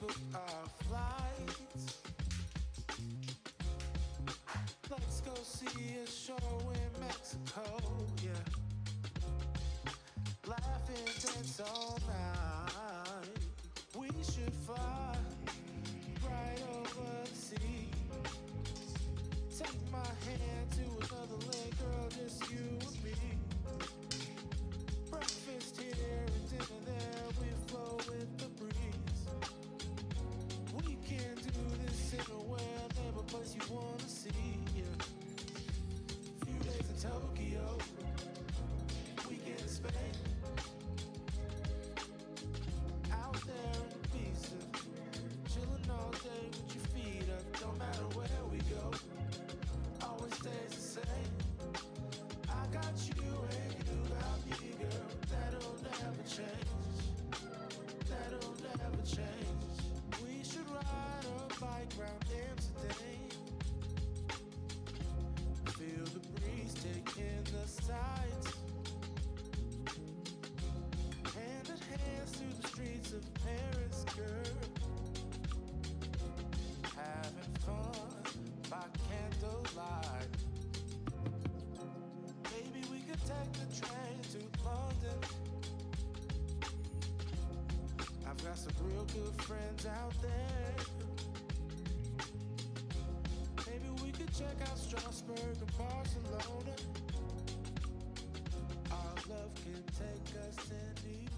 book our flights. Let's go see a show in Mexico, yeah. Laugh and dance all night. We should fly right over the sea. Take my hand to another lake, girl, just you and me. Breakfast here and dinner there, we flow with the breeze. We can do this anywhere, name a place you wanna see, yeah. Few days in Tokyo, weekend in Spain. Out there in Ibiza, chilling all day with your feet up. Don't matter where we go, always stays the same. I got you and you got me, girl. That'll never change. That'll never change. We should ride a bike round Amsterdam. Feel the breeze taking the side. good friends out there. Maybe we could check out Strasbourg and Barcelona. Our love can take us anywhere.